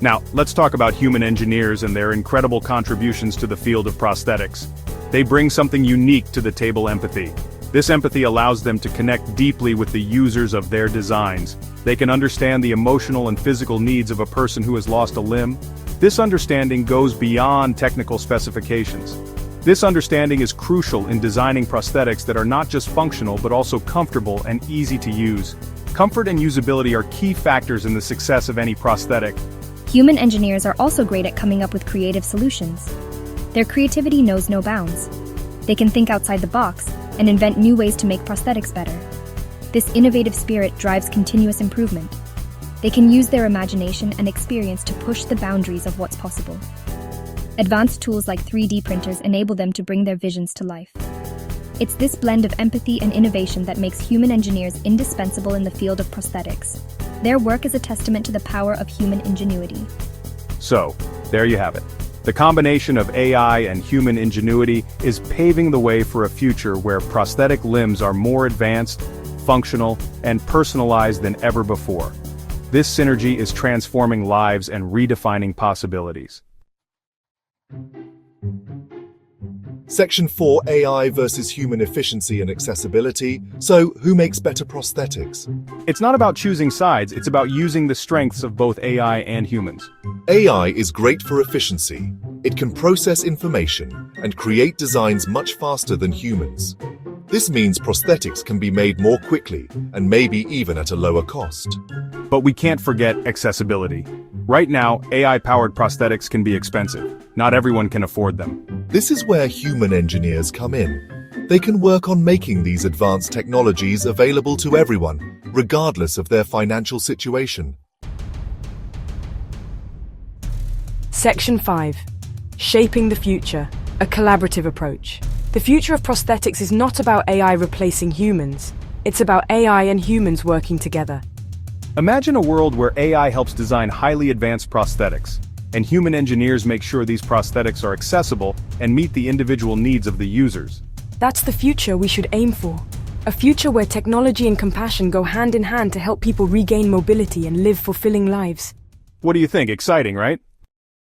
Now, let's talk about human engineers and their incredible contributions to the field of prosthetics. They bring something unique to the table: empathy. This empathy allows them to connect deeply with the users of their designs. They can understand the emotional and physical needs of a person who has lost a limb. This understanding goes beyond technical specifications. This understanding is crucial in designing prosthetics that are not just functional but also comfortable and easy to use. Comfort and usability are key factors in the success of any prosthetic. Human engineers are also great at coming up with creative solutions. Their creativity knows no bounds. They can think outside the box and invent new ways to make prosthetics better. This innovative spirit drives continuous improvement. They can use their imagination and experience to push the boundaries of what's possible. Advanced tools like 3D printers enable them to bring their visions to life. It's this blend of empathy and innovation that makes human engineers indispensable in the field of prosthetics. Their work is a testament to the power of human ingenuity. So, there you have it. The combination of AI and human ingenuity is paving the way for a future where prosthetic limbs are more advanced, functional, and personalized than ever before. This synergy is transforming lives and redefining possibilities. Section 4: AI versus human efficiency and accessibility. So, who makes better prosthetics? It's not about choosing sides, it's about using the strengths of both AI and humans. AI is great for efficiency. It can process information and create designs much faster than humans. This means prosthetics can be made more quickly and maybe even at a lower cost. But we can't forget accessibility. Right now, AI-powered prosthetics can be expensive. Not everyone can afford them. This is where human engineers come in. They can work on making these advanced technologies available to everyone, regardless of their financial situation. Section 5. Shaping the future, a collaborative approach. The future of prosthetics is not about AI replacing humans. It's about AI and humans working together. Imagine a world where AI helps design highly advanced prosthetics, and human engineers make sure these prosthetics are accessible and meet the individual needs of the users. That's the future we should aim for. A future where technology and compassion go hand in hand to help people regain mobility and live fulfilling lives. What do you think? Exciting, right?